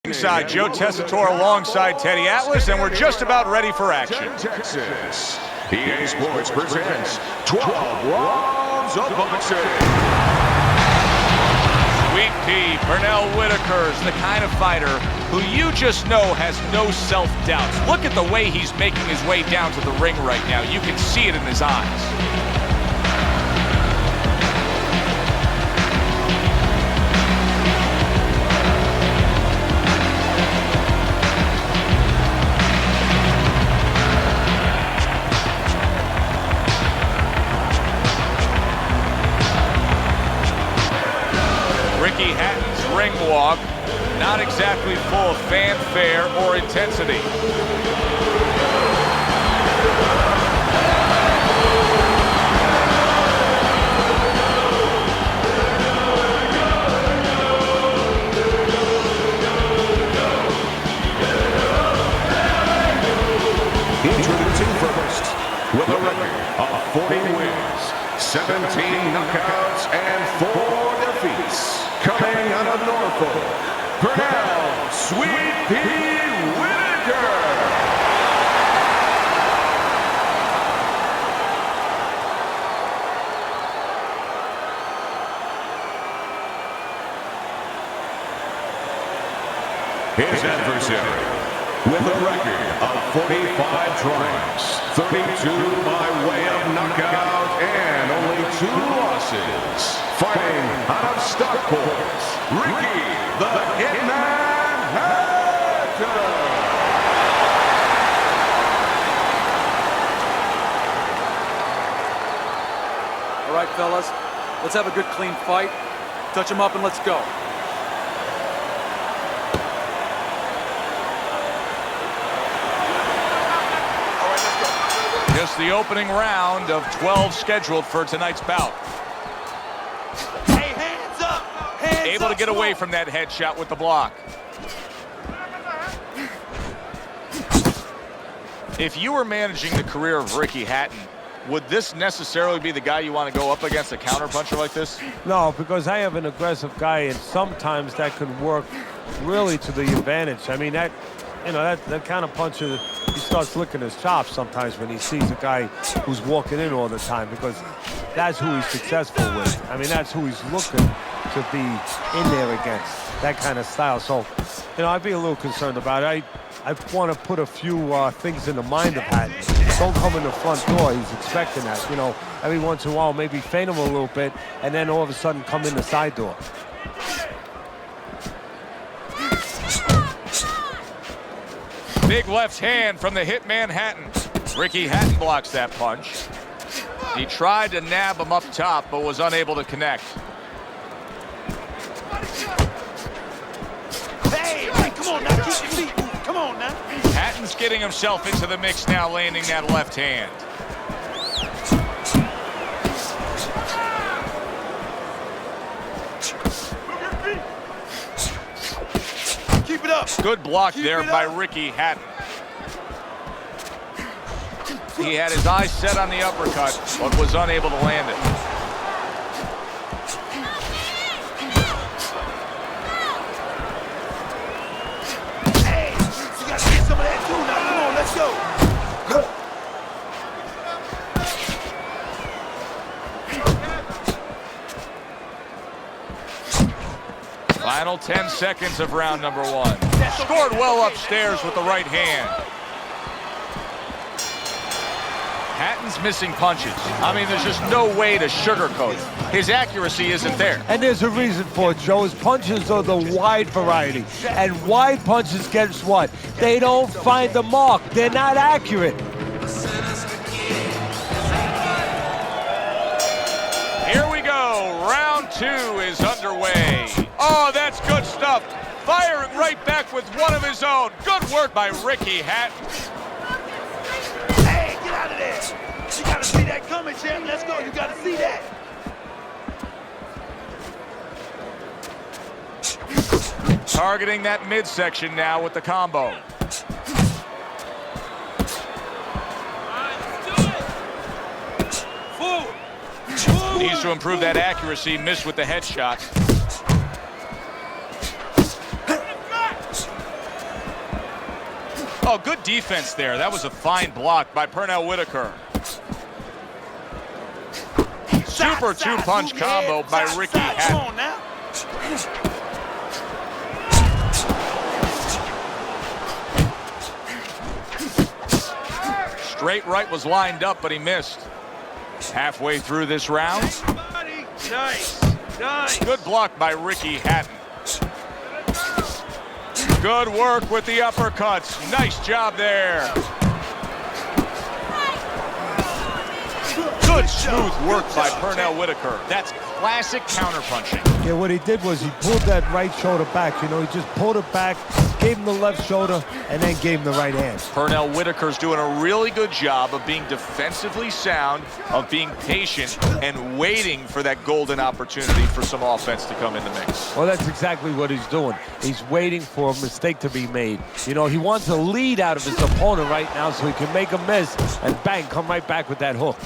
Inside Joe Tessitore alongside Teddy Atlas, and we're just about ready for action. Texas. EA Sports presents 12 rounds of boxing. Sweet Pea, Pernell Whitaker is the kind of fighter who you just know has no self-doubts. Look at the way he's making his way down to the ring right now. You can see it in his eyes. Hatton's ring walk, not exactly full of fanfare or intensity. Introducing first, with a record of 40 wins, 17 knockouts, and 4 defeats. Coming out of Norfolk, Pernell Sweet Pea Whitaker. His adversary, with a record of 45 triumphs, 32 by way of knockout, and only 2 losses. Fighting out of Stockport, Ricky the Hitman Hatton. All right, fellas, let's have a good, clean fight. Touch him up and let's go. Just the opening round of 12 scheduled for tonight's bout. Able to get away from that headshot with the block. If you were managing the career of Ricky Hatton, would this necessarily be the guy you want to go up against, a counterpuncher like this? No, because I have an aggressive guy, and sometimes that could work really to the advantage. I mean, that counterpuncher, he starts licking his chops sometimes when he sees a guy who's walking in all the time, because that's who he's successful with. I mean, that's who he's looking to be in there against, that kind of style. So, I'd be a little concerned about it. I want to put a few things in the mind of Hatton. Don't come in the front door. He's expecting that. Every once in a while, maybe feint him a little bit, and then all of a sudden come in the side door. Big left hand from the Hitman Hatton. Ricky Hatton blocks that punch. He tried to nab him up top, but was unable to connect. Hey, come on now, keep your feet moving. Come on now. Hatton's getting himself into the mix now, landing that left hand. Keep it up. Good block there by Ricky Hatton. He had his eyes set on the uppercut, but was unable to land it. Hey, you got to get some of that too now. Come on, let's go. Final 10 seconds of round number 1. Scored well upstairs with the right hand. Hatton's missing punches. I mean, there's just no way to sugarcoat it. His accuracy isn't there. And there's a reason for it, Joe. His punches are the wide variety. And wide punches, guess what? They don't find the mark. They're not accurate. Here we go. Round 2 is underway. Oh, that's good stuff. Firing right back with one of his own. Good work by Ricky Hatton. Hey, get out of there. You got to see that coming, champ. Let's go. You got to see that. Targeting that midsection now with the combo. Needs to improve that accuracy. Missed with the headshot. Oh, good defense there. That was a fine block by Pernell Whitaker. Super two-punch combo by Ricky Hatton. Come on now. Straight right was lined up, but he missed. Halfway through this round. Nice. Nice. Good block by Ricky Hatton. Good work with the uppercuts. Nice job there. Good smooth work by Pernell Whitaker. That's classic counterpunching. Yeah, what he did was he pulled that right shoulder back. You know, he just pulled it back, gave him the left shoulder, and then gave him the right hand. Pernell Whitaker's doing a really good job of being defensively sound, of being patient, and waiting for that golden opportunity for some offense to come in the mix. Well, that's exactly what he's doing. He's waiting for a mistake to be made. You know, he wants a lead out of his opponent right now so he can make a miss and bang, come right back with that hook.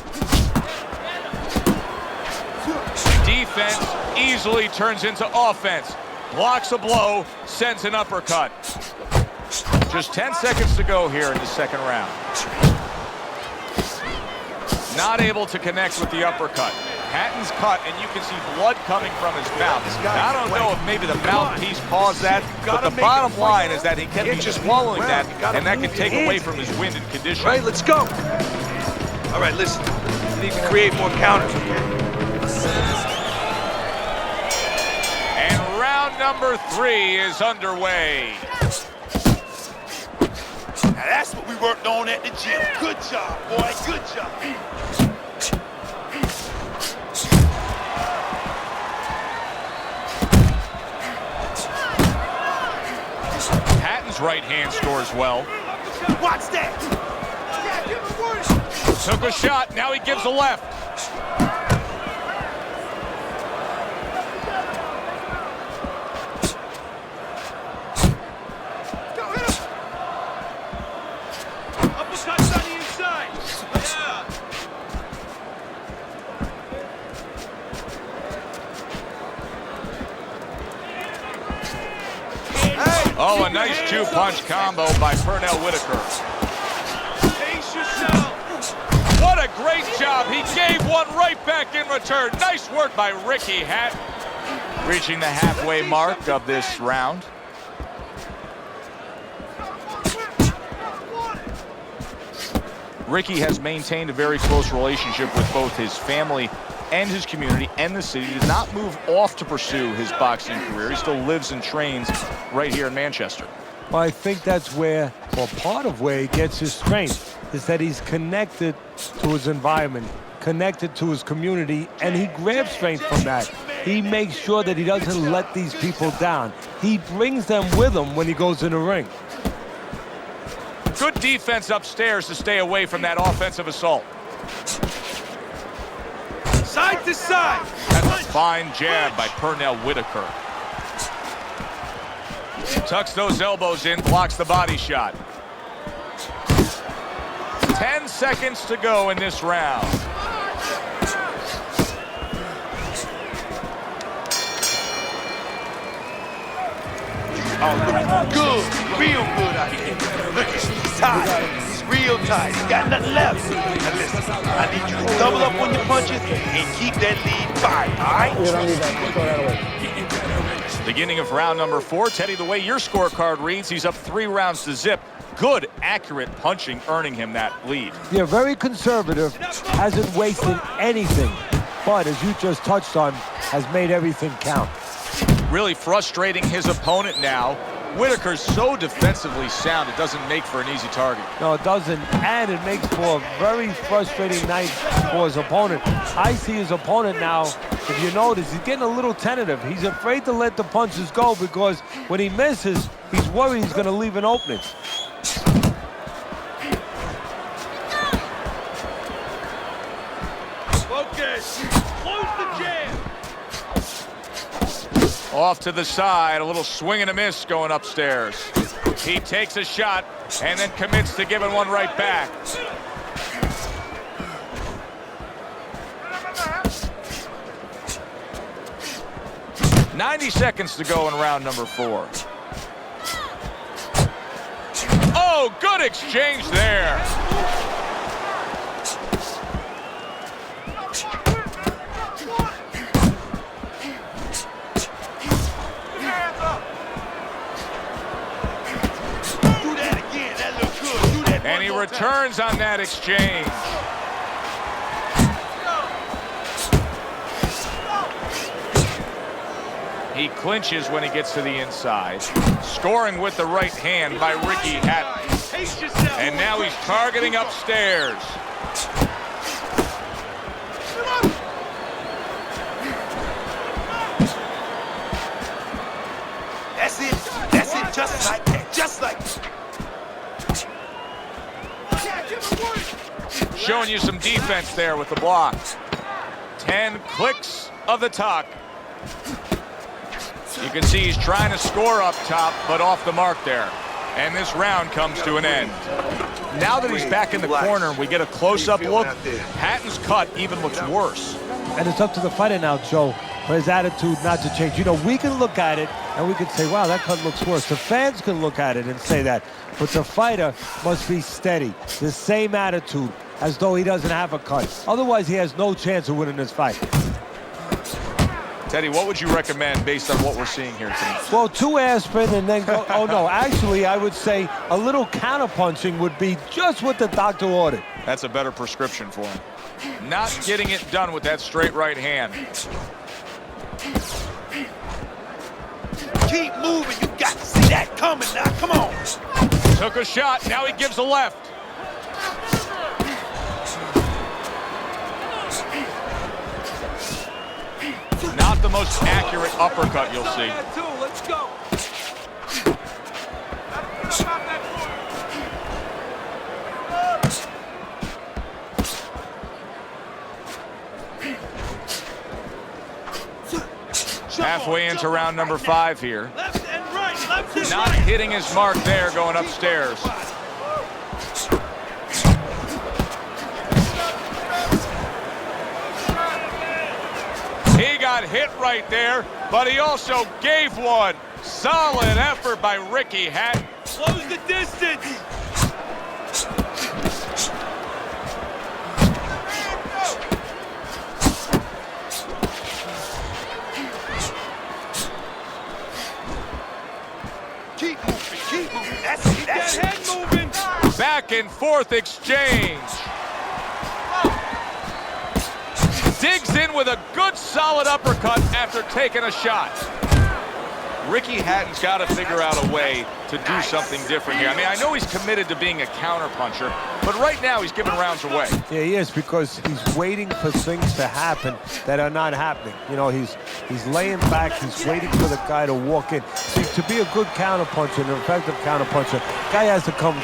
Defense easily turns into offense. Blocks a blow, sends an uppercut. Just 10 seconds to go here in the second round. Not able to connect with the uppercut. Hatton's cut, and you can see blood coming from his mouth. Now, I don't know if maybe the mouthpiece caused that, but the bottom line is that he can be swallowing that, and that can take away from his wind and condition. Right, let's go. All right, listen. We need to create more counters, okay? And round number 3 is underway. Now that's what we worked on at the gym. Good job, boy. Good job. Hatton's right hand scores well. Watch that. Took a shot, now he gives a left. Uppercuts on the inside. Oh, a nice two-punch combo by Pernell Whitaker. Pace yourself. What a great job. He gave one right back in return. Nice work by Ricky Hatton. Reaching the halfway mark of this round. Ricky has maintained a very close relationship with both his family and his community and the city. He did not move off to pursue his boxing career. He still lives and trains right here in Manchester. Well, I think that's where, or part of where he gets his strength, is that he's connected to his environment, connected to his community, and he grabs strength from that. He makes sure that he doesn't let these people down. He brings them with him when he goes in the ring. Good defense upstairs to stay away from that offensive assault. Side to side. That's a fine jab by Pernell Whitaker. Tucks those elbows in, blocks the body shot. 10 seconds to go in this round. Oh, looking good. Real good out here. Look, he's tight. He's real tight. He's got nothing left. Now listen, I need you to double up on your punches and keep that lead fired, all right? You don't need that. Throw that away. Beginning of round number 4. Teddy, the way your scorecard reads, he's up 3 rounds to zip. Good, accurate punching, earning him that lead. Yeah, very conservative, hasn't wasted anything, but as you just touched on, has made everything count. Really frustrating his opponent now. Whitaker's so defensively sound, it doesn't make for an easy target. No, it doesn't, and it makes for a very frustrating night for his opponent. I see his opponent now, if you notice, he's getting a little tentative. He's afraid to let the punches go because when he misses, he's worried he's going to leave an opening. Focus. Close the jam. Off to the side, a little swing and a miss going upstairs. He takes a shot and then commits to giving one right back. ...90 seconds to go in round number 4. Oh, Oh, good exchange there. And he returns on that exchange. He clinches when he gets to the inside. Scoring with the right hand by Ricky Hatton. And now he's targeting upstairs. That's it. That's it. Just like that. Just like that. Showing you some defense there with the block. 10 clicks of the tuck. You can see he's trying to score up top, but off the mark there. And this round comes to an end. Now that he's back in the corner, we get a close-up look. Hatton's cut even looks worse. And it's up to the fighter now, Joe, for his attitude not to change. You know, we can look at it and we can say, wow, that cut looks worse. The fans can look at it and say that. But the fighter must be steady, the same attitude, as though he doesn't have a cut. Otherwise, he has no chance of winning this fight. Teddy, what would you recommend based on what we're seeing here tonight? Well, 2 aspirin and then go. Oh, no, actually, I would say a little counterpunching would be just what the doctor ordered. That's a better prescription for him. Not getting it done with that straight right hand. Keep moving. You got to see that coming now. Come on. Took a shot. Now he gives a left. Not the most accurate uppercut you'll see. Let's go. Halfway into round number 5 here. Left and right. Left and Not right. hitting his mark there going upstairs. He got hit right there, but he also gave one. Solid effort by Ricky Hatton. Close the distance. Keep moving. Keep moving. That's it. That's it. Head moving. Back and forth exchange. Digs in with a good solid uppercut after taking a shot. Ricky Hatton's got to figure out a way to do something different here. I mean, I know he's committed to being a counterpuncher, but right now he's giving rounds away. Yeah, he is, because he's waiting for things to happen that are not happening. You know, he's laying back, he's waiting for the guy to walk in. See, to be a good counterpuncher, an effective counterpuncher, guy has to come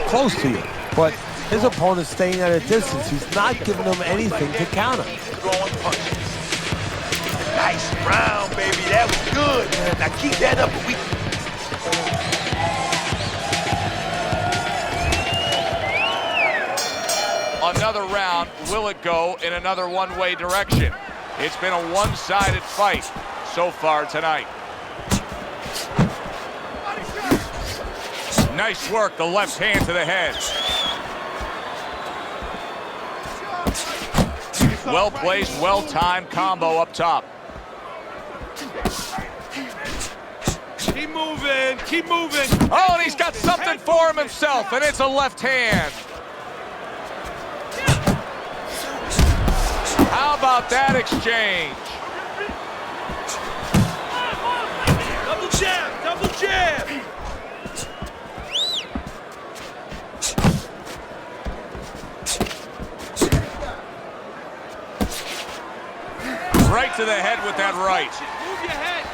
close to you. But his opponent's staying at a distance. He's not giving him anything to counter. Throwing punches. Nice round, baby. That was good. Now keep that up. Another round, will it go in another one-way direction? It's been a one-sided fight so far tonight. Nice work, the left hand to the head. Well-placed, well-timed combo up top. Keep moving. Keep moving. Oh, and he's got something for him himself, and it's a left hand. How about that exchange? Double jab. Double jab. Right to the head with that right. Move your head.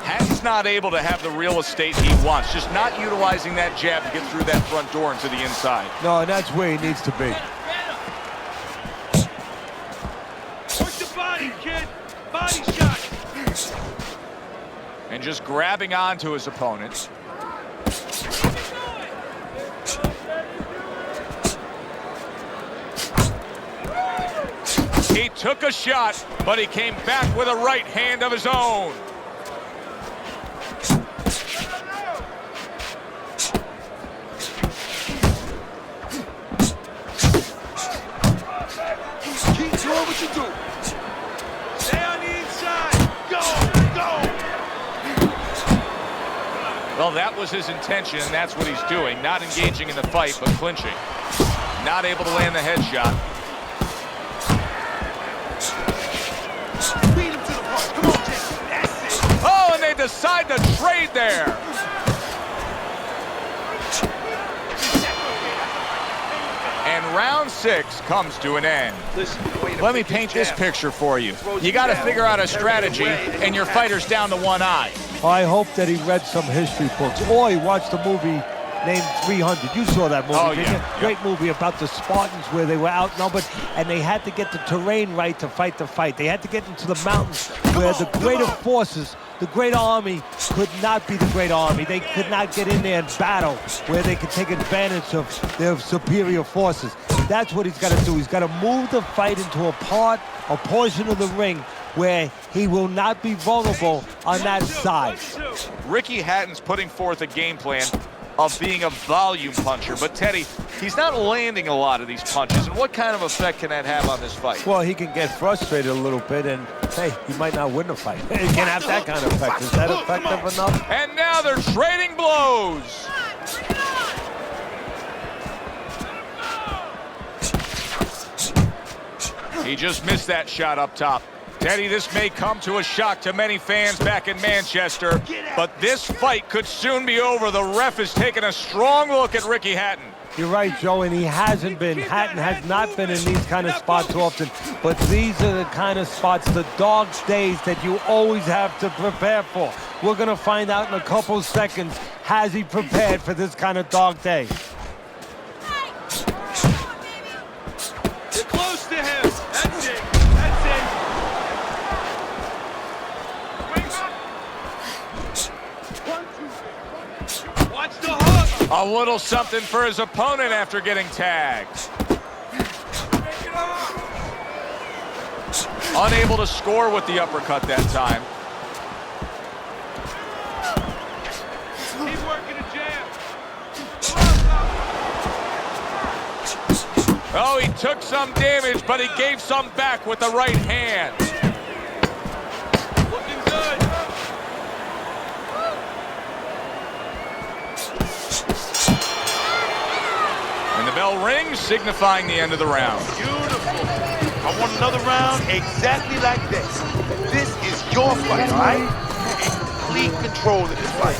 Hatton's not able to have the real estate he wants, just not utilizing that jab to get through that front door and to the inside. No, and that's where he needs to be. Work the body, kid. Body shot. And just grabbing onto his opponent. He took a shot, but he came back with a right hand of his own. Well, that was his intention, and that's what he's doing. Not engaging in the fight, but clinching. Not able to land the headshot. Beat him to the punch. Come on, Jake. That's it. Oh, and they decide to trade there. And round 6 comes to an end. Listen, Let me paint this picture for you. You got to figure out a strategy, and your fighter's down to one eye. I hope that he read some history books, or he watched a movie named 300. You saw that movie, didn't you? Great movie about the Spartans where they were outnumbered, and they had to get the terrain right to fight the fight. They had to get into the mountains where the greater forces, the great army, could not be the great army. They could not get in there and battle where they could take advantage of their superior forces. That's what he's got to do. He's got to move the fight into a portion of the ring where he will not be vulnerable on that side. Ricky Hatton's putting forth a game plan of being a volume puncher, but Teddy, he's not landing a lot of these punches, and what kind of effect can that have on this fight? Well, he can get frustrated a little bit, and hey, he might not win the fight. He can have that kind of effect. Is that effective enough? And now they're trading blows. He just missed that shot up top. Teddy, this may come to a shock to many fans back in Manchester, but this fight could soon be over. The ref is taking a strong look at Ricky Hatton. You're right, Joe, and he hasn't been. Hatton has not been in these kind of spots often, but these are the kind of spots, the dog days that you always have to prepare for. We're going to find out in a couple seconds, has he prepared for this kind of dog day? Get close to him. That's it. That's it. Watch the hook. A little something for his opponent after getting tagged. Unable to score with the uppercut that time. Keep working the jab. Oh, he took some damage, but he gave some back with the right hand. Looking good. And the bell rings, signifying the end of the round. Beautiful. I want another round exactly like this. This is your fight, all right? In complete control of this fight.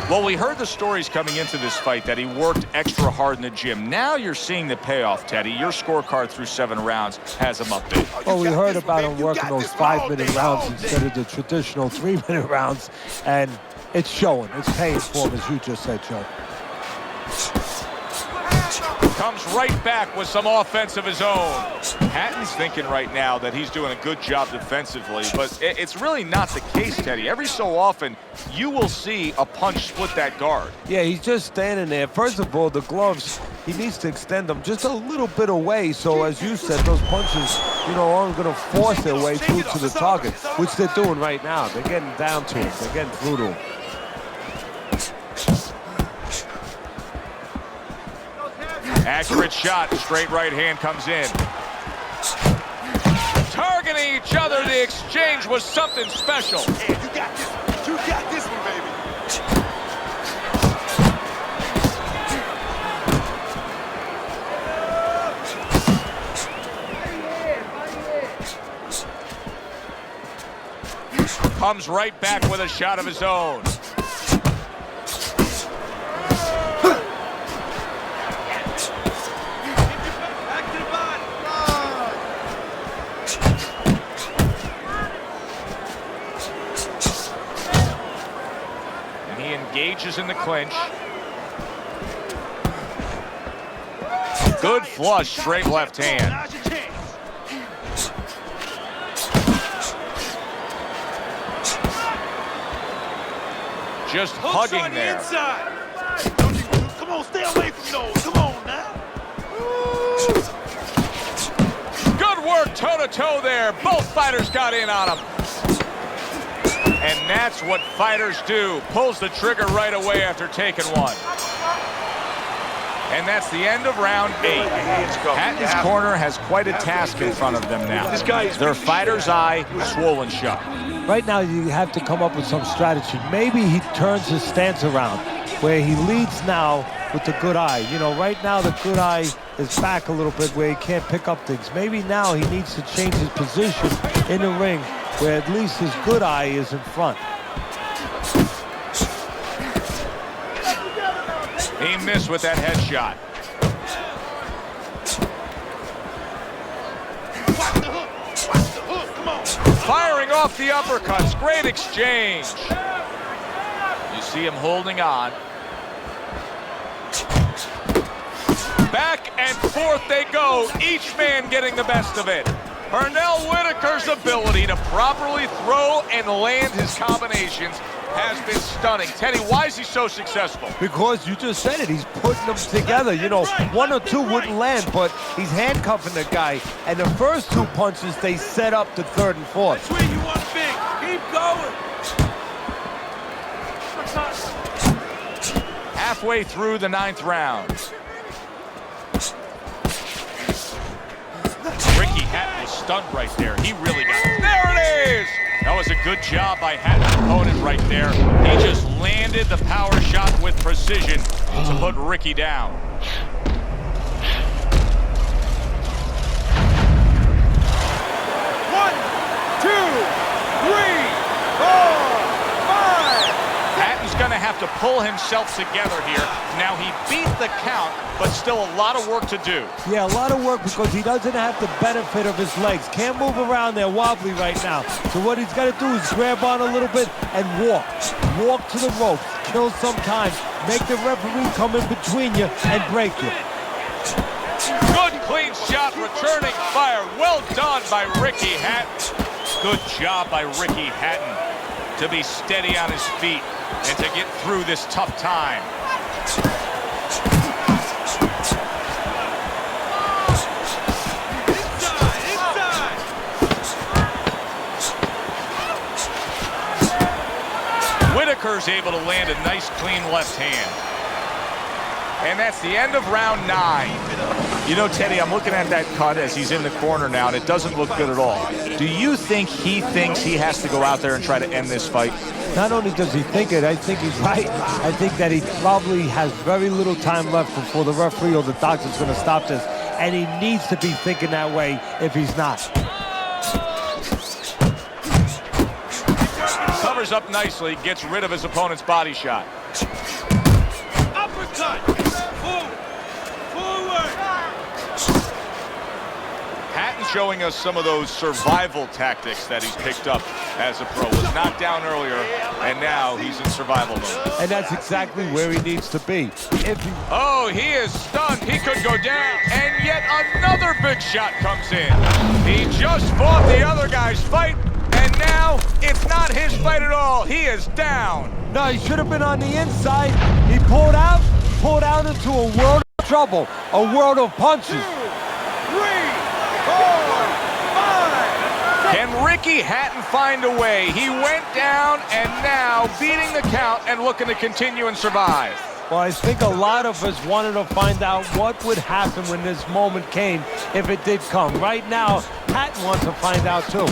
Well, we heard the stories coming into this fight that he worked extra hard in the gym. Now you're seeing the payoff, Teddy. Your scorecard through 7 rounds has him up big. Well, we heard about him working those 5-minute rounds instead of the traditional 3-minute rounds, and it's showing. It's paying for him, as you just said, Joe. Comes right back with some offense of his own. Hatton's thinking right now that he's doing a good job defensively, but it's really not the case, Teddy. Every so often, you will see a punch split that guard. Yeah, he's just standing there. First of all, the gloves, he needs to extend them just a little bit away, so as you said, those punches, aren't going to force their way through to the target, which they're doing right now. They're getting down to him. They're getting through to him. Accurate shot, straight right hand comes in. Targeting each other, the exchange was something special. Hey, you got this one. You got this one, baby. Comes right back with a shot of his own. Engages in the clinch. Good flush, straight left hand. Just hugging there. Come on, stay away from those. Come on now. Good work toe-to-toe there. Both fighters got in on him. And that's what fighters do. Pulls the trigger right away after taking one. And that's the end of round 8. Hatton's corner has quite a task in front of them now. Their fighter's eye swollen shut. Right now, you have to come up with some strategy. Maybe he turns his stance around, where he leads now with the good eye. You know, right now the good eye is back a little bit where he can't pick up things. Maybe now he needs to change his position in the ring where at least his good eye is in front. He missed with that headshot. Watch the hook. Watch the hook. Come on. Firing off the uppercuts. Great exchange. You see him holding on. Back and forth they go, each man getting the best of it. Pernell Whitaker's ability to properly throw and land his combinations has been stunning. Teddy, why is he so successful? Because you just said it, he's putting them together. You know, one or two wouldn't land, but he's handcuffing the guy. And the first two punches, they set up the third and fourth. That's where you want big. Keep going. Halfway through the 9th round. Ricky Hatton was stunned right there. He really got it. There it is! That was a good job by Hatton's opponent right there. He just landed the power shot with precision to put Ricky down. One, two, three, four, five. Hatton's going to have to pull himself together here. Now, he beat the count, but still a lot of work to do. Yeah, a lot of work because he doesn't have the benefit of his legs. Can't move around. They're wobbly right now. So what he's got to do is grab on a little bit and walk. Walk to the ropes. Kill some time. Make the referee come in between you and break you. Good clean shot, returning fire. Well done by Ricky Hatton. Good job by Ricky Hatton to be steady on his feet and to get through this tough time. Whitaker's able to land a nice clean left hand. And that's the end of round 9. You know, Teddy, I'm looking at that cut as he's in the corner now, and it doesn't look good at all. Do you think he thinks he has to go out there and try to end this fight? Not only does he think it, I think he's right. I think that he probably has very little time left before the referee or the doctor's going to stop this. And he needs to be thinking that way if he's not. Covers up nicely, gets rid of his opponent's body shot. Uppercut. Forward. Hatton showing us some of those survival tactics that he's picked up as a pro. Was knocked down earlier, and now he's in survival mode. And that's exactly where he needs to be. Oh, he is stunned. He could go down. And yet another big shot comes in. He just fought the other guy's fight, and now it's not his fight at all. He is down. No, he should have been on the inside. He pulled out into a world of trouble, a world of punches. 2, 3, 4, 5. Can Ricky Hatton find a way? He went down and now beating the count and looking to continue and survive. Well, I think a lot of us wanted to find out what would happen when this moment came, if it did come. Right now, Hatton wants to find out too.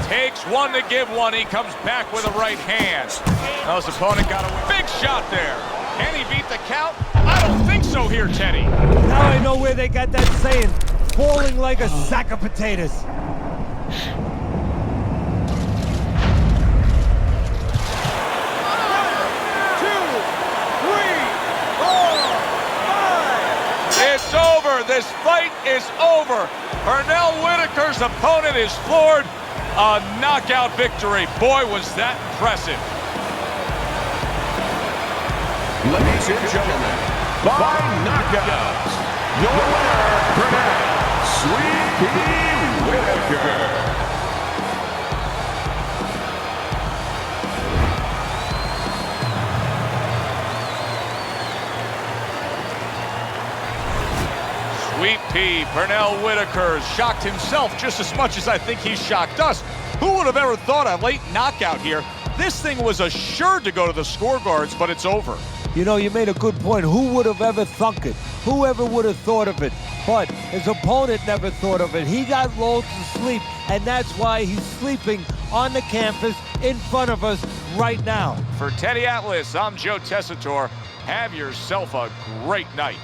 Takes one to give one. He comes back with a right hand. Now his opponent got a big shot there. Can he beat the count? I don't think so here, Teddy. Now I know where they got that saying, falling like a sack of potatoes. It's over. This fight is over. Pernell Whitaker's opponent is floored. A knockout victory. Boy, was that impressive. Ladies and gentlemen, by knockout, your winner, Pernell Sweet Pea Whitaker. Sweet Pea, Pernell Whitaker shocked himself just as much as I think he shocked us. Who would have ever thought a late knockout here This thing was assured to go to the scoreguards, but it's over. You know, you made a good point. Who would have ever thunk it? Whoever would have thought of it? But his opponent never thought of it. He got lulled to sleep, and that's why he's sleeping on the campus in front of us right now. For Teddy Atlas, I'm Joe Tessitore. Have yourself a great night.